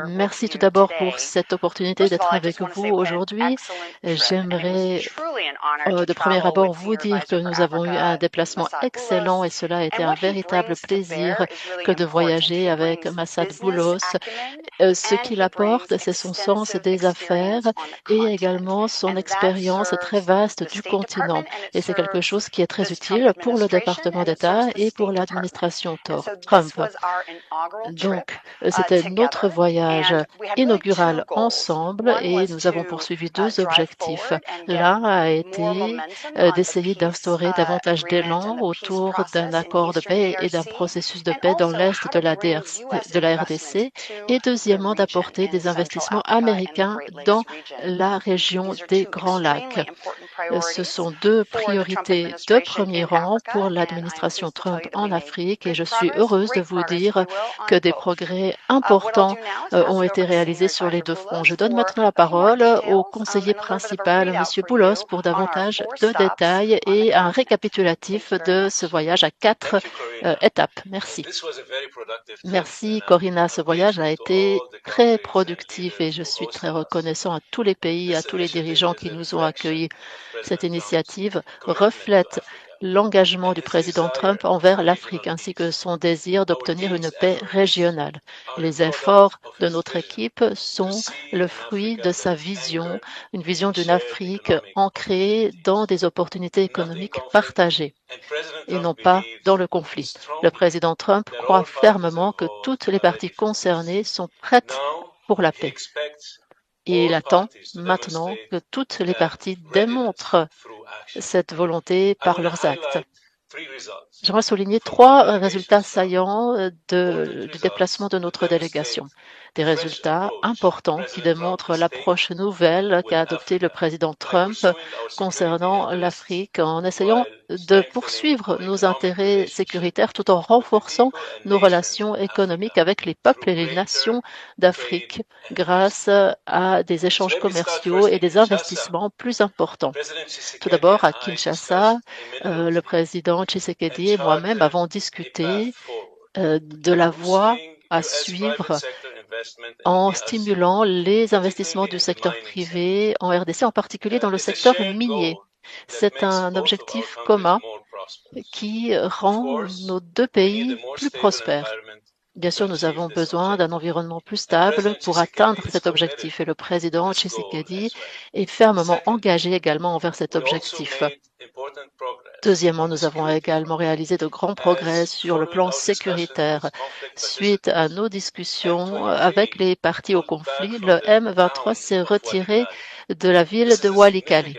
Merci tout d'abord pour cette opportunité d'être avec vous aujourd'hui. J'aimerais de premier abord vous dire que nous avons eu un déplacement excellent et cela a été un véritable plaisir que de voyager avec Massad Boulos. Ce qu'il apporte, c'est son sens des affaires et également son expérience très vaste du continent. Et c'est quelque chose qui est très utile pour le département d'État et pour l'administration Trump. Donc, c'était notre voyage inaugural ensemble et nous avons poursuivi deux objectifs. L'un a été d'essayer d'instaurer davantage d'élan autour d'un accord de paix et d'un processus de paix dans l'Est de la RDC et deuxièmement d'apporter des investissements américains dans la région des Grands Lacs. Ce sont deux priorités de premier rang pour l'administration Trump en Afrique et je suis heureuse de vous dire que des progrès importants ont été réalisés sur les deux fronts. Je donne maintenant la parole au conseiller principal, M. Boulos, pour davantage de détails et un récapitulatif de ce voyage à 4 étapes. Merci. Merci, Corina. Ce voyage a été très productif et je suis très reconnaissant à tous les pays, à tous les dirigeants qui nous ont accueillis. Cette initiative reflète l'engagement du président Trump envers l'Afrique ainsi que son désir d'obtenir une paix régionale. Les efforts de notre équipe sont le fruit de sa vision, une vision d'une Afrique ancrée dans des opportunités économiques partagées et non pas dans le conflit. Le président Trump croit fermement que toutes les parties concernées sont prêtes pour la paix. Et il attend maintenant que toutes les parties démontrent cette volonté par leurs actes. J'aimerais souligner trois résultats saillants du déplacement de notre délégation. Des résultats importants qui démontrent l'approche nouvelle qu'a adoptée le président Trump concernant l'Afrique en essayant de poursuivre nos intérêts sécuritaires tout en renforçant nos relations économiques avec les peuples et les nations d'Afrique grâce à des échanges commerciaux et des investissements plus importants. Tout d'abord, à Kinshasa, le président Tshisekedi et moi-même avons discuté de la voie à suivre en stimulant les investissements du secteur privé en RDC, en particulier dans le secteur minier. C'est un objectif commun qui rend nos deux pays plus prospères. Bien sûr, nous avons besoin d'un environnement plus stable pour atteindre cet objectif et le président Tshisekedi est fermement engagé également envers cet objectif. Deuxièmement, nous avons également réalisé de grands progrès sur le plan sécuritaire. Suite à nos discussions avec les parties au conflit, le M23 s'est retiré de la ville de Walikale.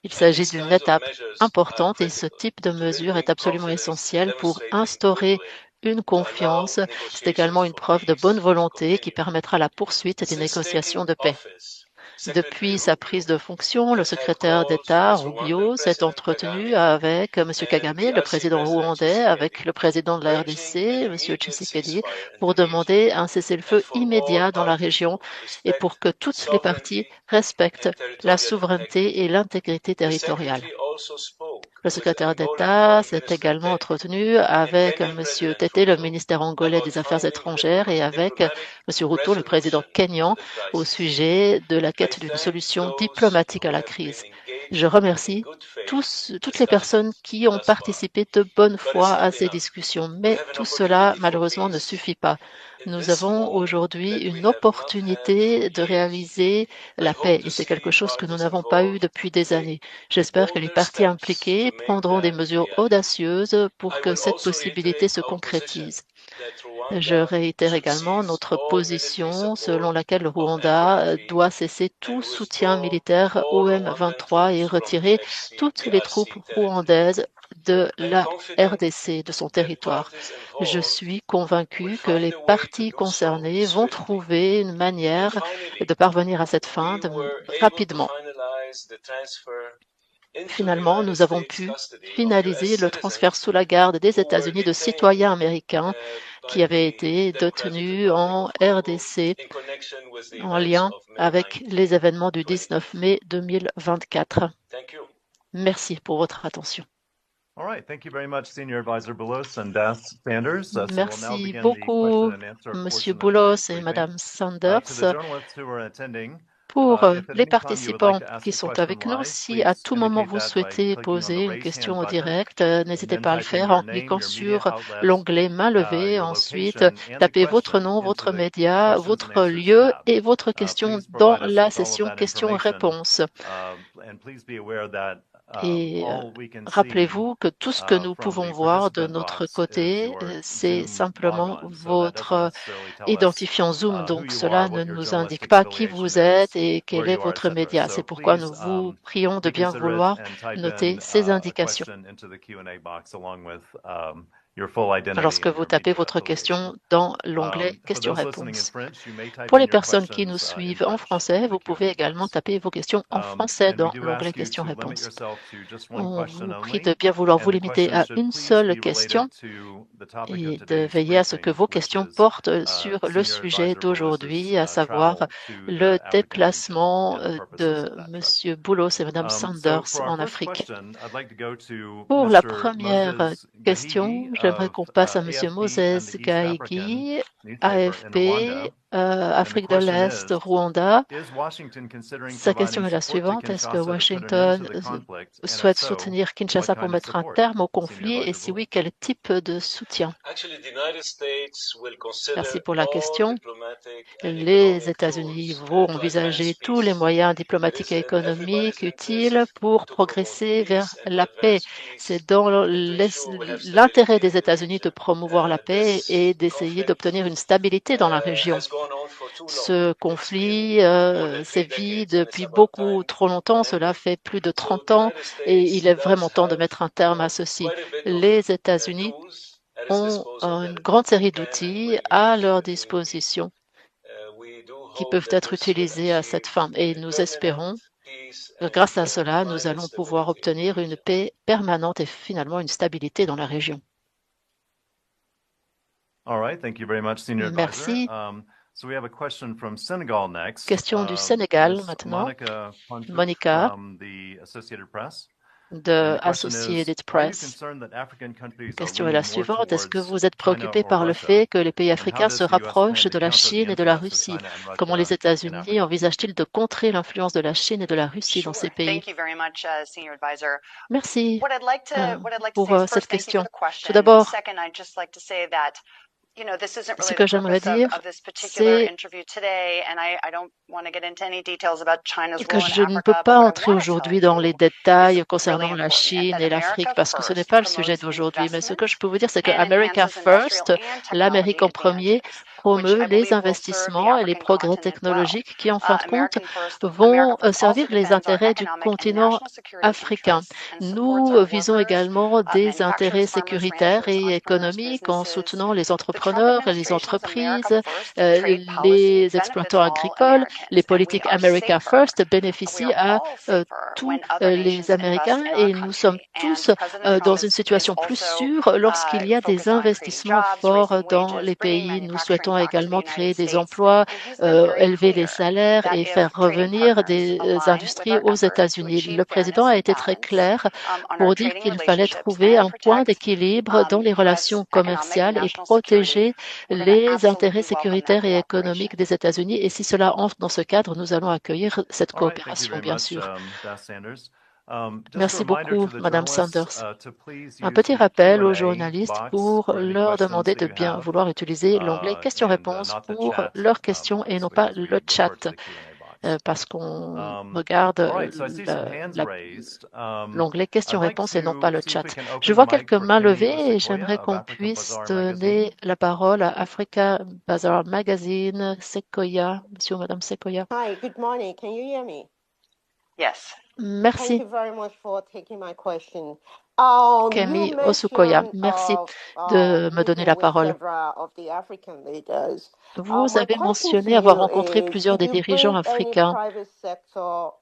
Il s'agit d'une étape importante et ce type de mesure est absolument essentiel pour instaurer une confiance. C'est également une preuve de bonne volonté qui permettra la poursuite des négociations de paix. Depuis sa prise de fonction, le secrétaire d'État Rubio s'est entretenu avec M. Kagame, le président rwandais, avec le président de la RDC, M. Tshisekedi, pour demander un cessez-le-feu immédiat dans la région et pour que toutes les parties respectent la souveraineté et l'intégrité territoriale. Le secrétaire d'État s'est également entretenu avec M. Tete, le ministère angolais des Affaires étrangères, et avec M. Ruto, le président kényan, au sujet de la quête d'une solution diplomatique à la crise. Je remercie toutes les personnes qui ont participé de bonne foi à ces discussions, mais tout cela, malheureusement, ne suffit pas. Nous avons aujourd'hui une opportunité de réaliser la paix et c'est quelque chose que nous n'avons pas eu depuis des années. J'espère que les parties impliquées prendront des mesures audacieuses pour que cette possibilité se concrétise. Je réitère également notre position selon laquelle le Rwanda doit cesser tout soutien militaire au M23 et retirer toutes les troupes rwandaises de la RDC, de son territoire. Je suis convaincu que les parties concernées vont trouver une manière de parvenir à cette fin rapidement. Finalement, nous avons pu finaliser le transfert sous la garde des États-Unis de citoyens américains qui avaient été détenus en RDC en lien avec les événements du 19 mai 2024. Merci pour votre attention. Merci beaucoup, Monsieur Boulos et Madame Sanders. Pour les participants qui sont avec nous, si à tout moment vous souhaitez poser une question en direct, n'hésitez pas à le faire en cliquant sur l'onglet main levée. Ensuite, tapez votre nom, votre média, votre lieu et votre question dans la session questions-réponses. Et rappelez-vous que tout ce que nous pouvons voir de notre côté, c'est simplement votre identifiant Zoom. Donc, cela ne nous indique pas qui vous êtes et quel est votre média. C'est pourquoi nous vous prions de bien vouloir noter ces indications lorsque vous tapez votre question dans l'onglet questions-réponses. Pour les personnes qui nous suivent en français, vous pouvez également taper vos questions en français dans l'onglet questions-réponses. On vous prie de bien vouloir vous limiter à une seule question et de veiller à ce que vos questions portent sur le sujet d'aujourd'hui, à savoir le déplacement de M. Boulos et Mme Sanders en Afrique. Pour la première question, j'aimerais qu'on passe à M. Moses Gaigi, AFP, Afrique de l'Est, Rwanda. Sa question est la suivante. Est-ce que Washington souhaite soutenir Kinshasa pour mettre un terme au conflit et si oui, quel type de soutien? Merci pour la question. Les États-Unis vont envisager tous les moyens diplomatiques et économiques utiles pour progresser vers la paix. C'est dans l'intérêt des États-Unis de promouvoir la paix et d'essayer d'obtenir une stabilité dans la région. Ce conflit sévit depuis beaucoup trop longtemps, cela fait plus de 30 ans et il est vraiment temps de mettre un terme à ceci. Les États-Unis ont une grande série d'outils à leur disposition qui peuvent être utilisés à cette fin et nous espérons que grâce à cela, nous allons pouvoir obtenir une paix permanente et finalement une stabilité dans la région. Merci. Question du Sénégal maintenant. Monica de Associated Press. La question est la suivante. Est-ce que vous êtes préoccupé par le fait que les pays africains se rapprochent de la Chine et de la Russie? Comment les États-Unis envisagent-ils de contrer l'influence de la Chine et de la Russie dans ces pays? Merci pour cette question. Tout d'abord, ce que j'aimerais dire, c'est que je ne peux pas entrer aujourd'hui dans les détails concernant la Chine et l'Afrique parce que ce n'est pas le sujet d'aujourd'hui. Mais ce que je peux vous dire, c'est que America First, l'Amérique en premier, promeut les investissements et les progrès technologiques qui, en fin de compte, vont servir les intérêts du continent africain. Nous visons également des intérêts sécuritaires et économiques en soutenant les entrepreneurs, les entreprises, les exploitants agricoles. Les politiques America First bénéficient à tous les Américains et nous sommes tous dans une situation plus sûre lorsqu'il y a des investissements forts dans les pays. Nous souhaitons également créer des emplois, élever les salaires et faire revenir des industries aux États-Unis. Le président a été très clair pour dire qu'il fallait trouver un point d'équilibre dans les relations commerciales et protéger les intérêts sécuritaires et économiques des États-Unis. Et si cela entre dans ce cadre, nous allons accueillir cette coopération, bien sûr. Merci beaucoup, Madame Sanders. Un petit rappel aux journalistes pour leur demander de bien vouloir utiliser l'onglet questions-réponses pour leurs questions et non pas le chat, parce qu'on regarde l'onglet questions-réponses et non pas le chat. Je vois quelques mains levées et j'aimerais qu'on puisse donner la parole à Africa Bazaar Magazine, Sequoia, monsieur ou madame Sequoia. Hi, good morning. Can you hear me? Yes. Merci. Thank you very much for taking my question. Kemi Osukoya, merci de me donner la parole. Vous avez mentionné avoir rencontré plusieurs des dirigeants africains.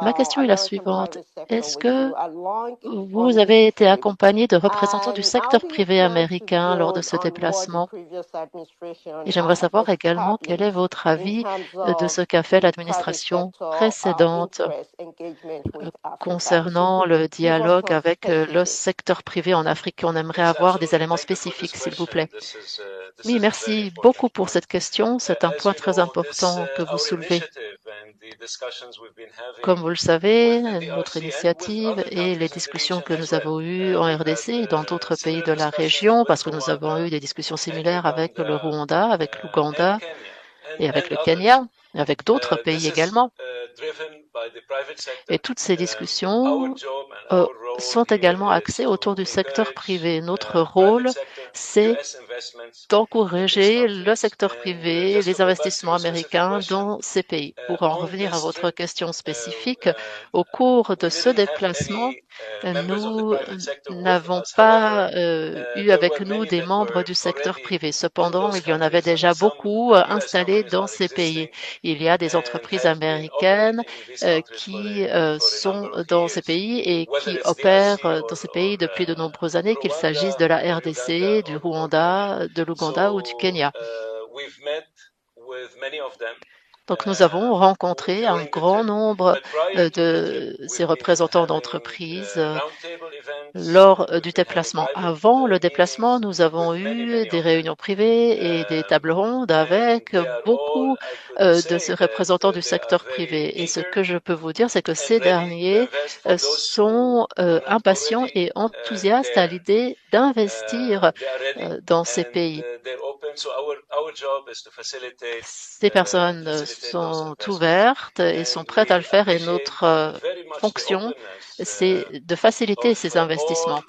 Ma question est la suivante. Est-ce que vous avez été accompagné de représentants du secteur privé américain lors de ce déplacement? Et j'aimerais savoir également quel est votre avis de ce qu'a fait l'administration précédente concernant le dialogue avec le secteur secteur privé en Afrique. On aimerait avoir des éléments spécifiques, s'il vous plaît. Oui, merci beaucoup pour cette question. C'est un point très important que vous soulevez. Comme vous le savez, notre initiative et les discussions que nous avons eues en RDC et dans d'autres pays de la région, parce que nous avons eu des discussions similaires avec le Rwanda, avec l'Ouganda et avec le Kenya, et avec d'autres pays également. Et toutes ces discussions sont également axées autour du secteur privé. Notre rôle, c'est d'encourager le secteur privé, les investissements américains dans ces pays. Pour en revenir à votre question spécifique, au cours de ce déplacement, nous n'avons pas eu avec nous des membres du secteur privé. Cependant, il y en avait déjà beaucoup installés dans ces pays. Il y a des entreprises américaines qui sont dans ces pays et qui opèrent dans ces pays depuis de nombreuses années, qu'il s'agisse de la RDC, du Rwanda, de l'Ouganda ou du Kenya. Donc, nous avons rencontré un grand nombre de ces représentants d'entreprises lors du déplacement. Avant le déplacement, nous avons eu des réunions privées et des tables rondes avec beaucoup de ces représentants du secteur privé. Et ce que je peux vous dire, c'est que ces derniers sont impatients et enthousiastes à l'idée d'investir dans ces pays. Ces personnes sont ouvertes et sont prêtes à le faire et notre fonction, c'est de faciliter ces investissements.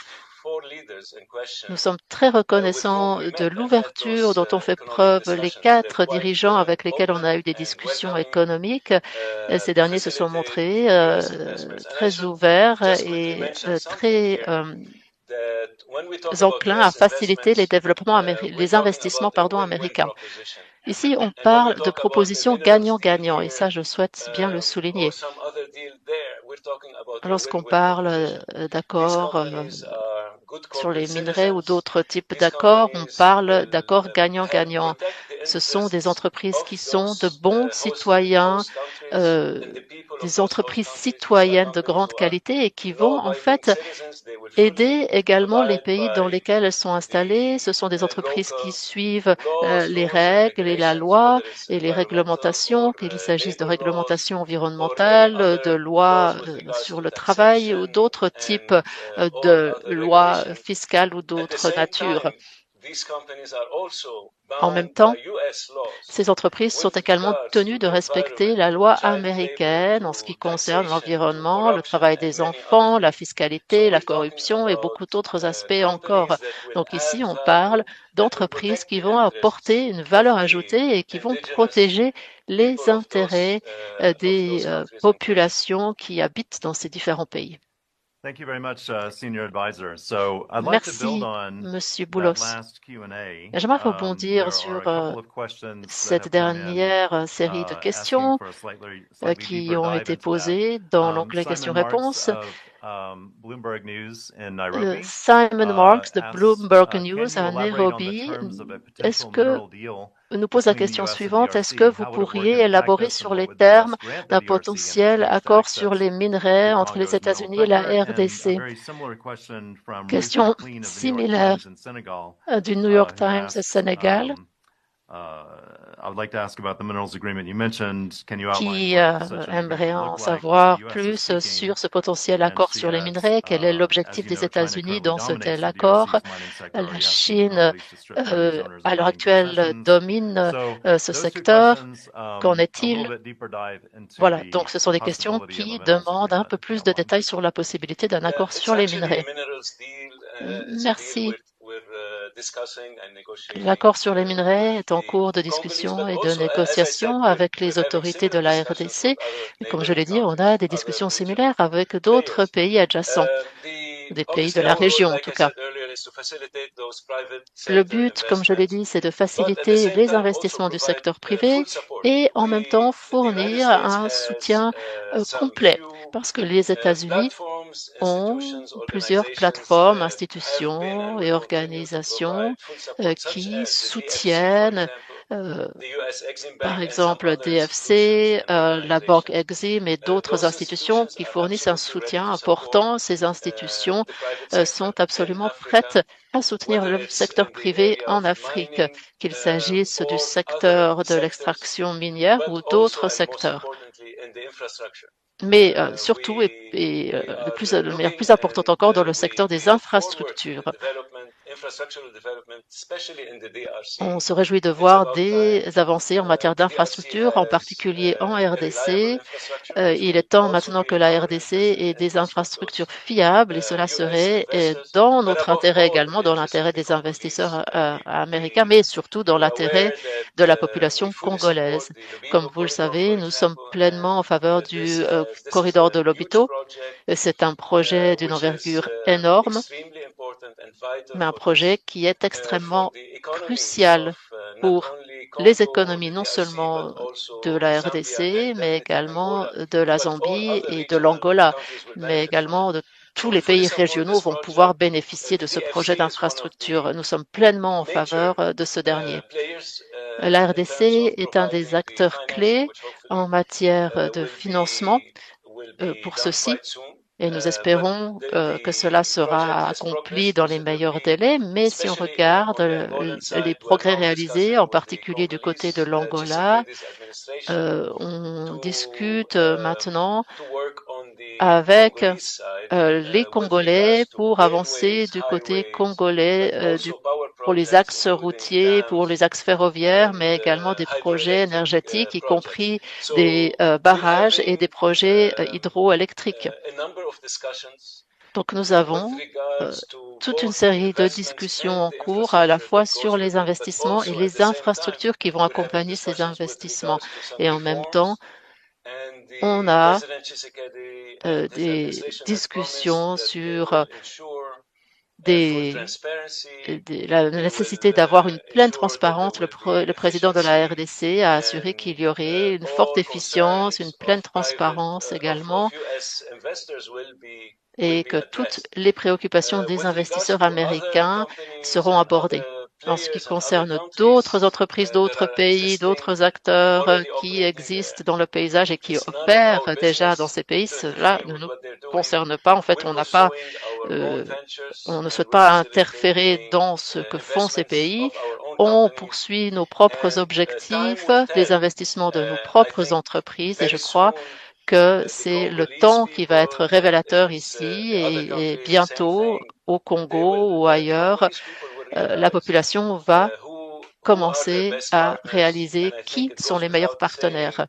Nous sommes très reconnaissants de l'ouverture dont ont fait preuve les 4 dirigeants avec lesquels on a eu des discussions économiques. Ces derniers se sont montrés très ouverts et très enclins à faciliter les développements les investissements américains. Ici, on parle de propositions gagnant-gagnant et ça, je souhaite bien le souligner. Lorsqu'on parle d'accords sur les minerais ou d'autres types d'accords, on parle d'accords gagnant-gagnant. Ce sont des entreprises qui sont de bons citoyens, des entreprises citoyennes de grande qualité et qui vont en fait aider également les pays dans lesquels elles sont installées. Ce sont des entreprises qui suivent les règles et la loi et les réglementations, qu'il s'agisse de réglementations environnementales, de lois sur le travail ou d'autres types de lois fiscales ou d'autres natures. En même temps, ces entreprises sont également tenues de respecter la loi américaine en ce qui concerne l'environnement, le travail des enfants, la fiscalité, la corruption et beaucoup d'autres aspects encore. Donc ici, on parle d'entreprises qui vont apporter une valeur ajoutée et qui vont protéger les intérêts des populations qui habitent dans ces différents pays. Merci, Monsieur Boulos. J'aimerais rebondir sur cette dernière série de questions qui ont été posées dans l'onglet questions-réponses. Simon Marks de Bloomberg News à Nairobi nous pose la question suivante. Est-ce que vous pourriez élaborer sur les termes d'un potentiel accord sur les minerais entre les États-Unis et la RDC? Question similaire du New York Times Sénégal, qui aimerait en savoir plus sur ce potentiel accord sur les minerais. Quel est l'objectif des États-Unis dans ce tel accord? La Chine, à l'heure actuelle, domine ce secteur. Qu'en est-il? Voilà, donc ce sont des questions qui demandent un peu plus de détails sur la possibilité d'un accord sur les minerais. Merci. L'accord sur les minerais est en cours de discussion et de négociation avec les autorités de la RDC. Et comme je l'ai dit, on a des discussions similaires avec d'autres pays adjacents, des pays de la région en tout cas. Le but, comme je l'ai dit, c'est de faciliter les investissements du secteur privé et en même temps fournir un soutien complet parce que les États-Unis ont plusieurs plateformes, institutions et organisations qui soutiennent Par exemple DFC, la Banque Exim et d'autres institutions qui fournissent un soutien important. Ces institutions sont absolument prêtes à soutenir le secteur privé en Afrique, qu'il s'agisse du secteur de l'extraction minière ou d'autres secteurs. Mais surtout, de manière plus importante encore, dans le secteur des infrastructures. On se réjouit de voir des avancées en matière d'infrastructures, en particulier en RDC. Il est temps maintenant que la RDC ait des infrastructures fiables et cela serait dans notre intérêt également, dans l'intérêt des investisseurs américains, mais surtout dans l'intérêt de la population congolaise. Comme vous le savez, nous sommes pleinement en faveur du corridor de Lobito. C'est un projet d'une envergure énorme, mais un projet qui est extrêmement crucial pour les économies non seulement de la RDC, mais également de la Zambie et de l'Angola, mais également de tous les pays régionaux vont pouvoir bénéficier de ce projet d'infrastructure. Nous sommes pleinement en faveur de ce dernier. La RDC est un des acteurs clés en matière de financement pour ceci. Et nous espérons que cela sera accompli dans les meilleurs délais, mais si on regarde les progrès réalisés, en particulier du côté de l'Angola, on discute maintenant avec les Congolais pour avancer du côté congolais pour les axes routiers, pour les axes ferroviaires, mais également des projets énergétiques, y compris des barrages et des projets hydroélectriques. Donc nous avons toute une série de discussions en cours à la fois sur les investissements et les infrastructures qui vont accompagner ces investissements. Et en même temps, on a des discussions sur la nécessité d'avoir une pleine transparence. Le président de la RDC a assuré qu'il y aurait une forte efficience, une pleine transparence également, et que toutes les préoccupations des investisseurs américains seront abordées. En ce qui concerne d'autres entreprises, d'autres pays, d'autres acteurs qui existent dans le paysage et qui opèrent déjà dans ces pays, cela ne nous concerne pas. En fait, on ne souhaite pas interférer dans ce que font ces pays. On poursuit nos propres objectifs, les investissements de nos propres entreprises, et je crois que c'est le temps qui va être révélateur ici et bientôt au Congo ou ailleurs, la population va commencer à réaliser qui sont les meilleurs partenaires.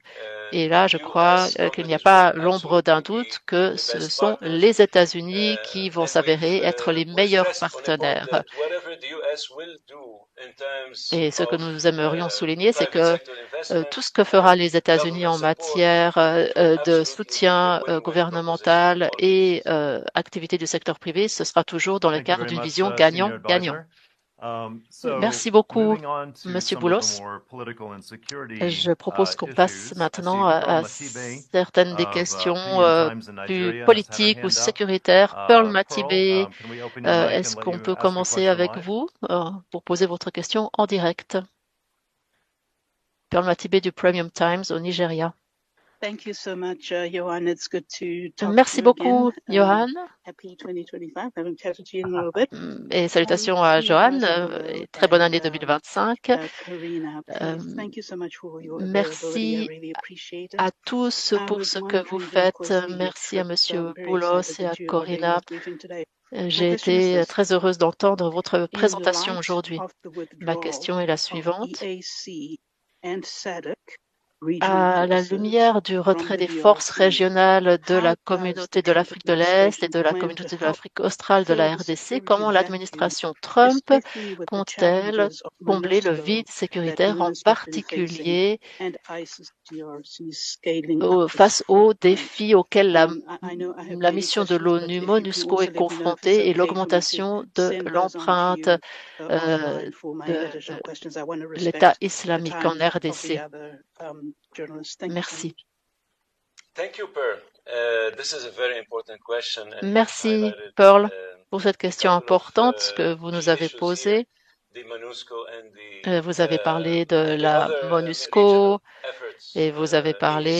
Et là, je crois qu'il n'y a pas l'ombre d'un doute que ce sont les États-Unis qui vont s'avérer être les meilleurs partenaires. Et ce que nous aimerions souligner, c'est que tout ce que fera les États-Unis en matière de soutien gouvernemental et activité du secteur privé, ce sera toujours dans le cadre d'une vision gagnant-gagnant. Merci beaucoup, Monsieur Boulos. Je propose qu'on passe maintenant à certaines des questions plus politiques ou sécuritaires. Pearl Matibé, est-ce qu'on peut commencer avec vous pour poser votre question en direct? Pearl Matibé du Premium Times au Nigeria. Thank you so much, Johan. It's good to talk Merci to you beaucoup, again. Johan. Happy 2025. I haven't chatted to you in a little bit. Et salutations à Johan. Et très bonne année 2025. Karina, thank you so much for your Merci I really appreciate it. à tous pour ce que vous faites. Merci à Monsieur Boulos et à Corina. J'ai été très heureuse d'entendre votre présentation aujourd'hui. Ma question est la suivante. À la lumière du retrait des forces régionales de la communauté de l'Afrique de l'Est et de la communauté de l'Afrique australe de la RDC, comment l'administration Trump compte-t-elle combler le vide sécuritaire, en particulier face aux défis auxquels la mission de l'ONU MONUSCO est confrontée et l'augmentation de l'empreinte de l'État islamique en RDC? Merci. Merci, Pearl, pour cette question importante que vous nous avez posée. Vous avez parlé de la MONUSCO et vous avez parlé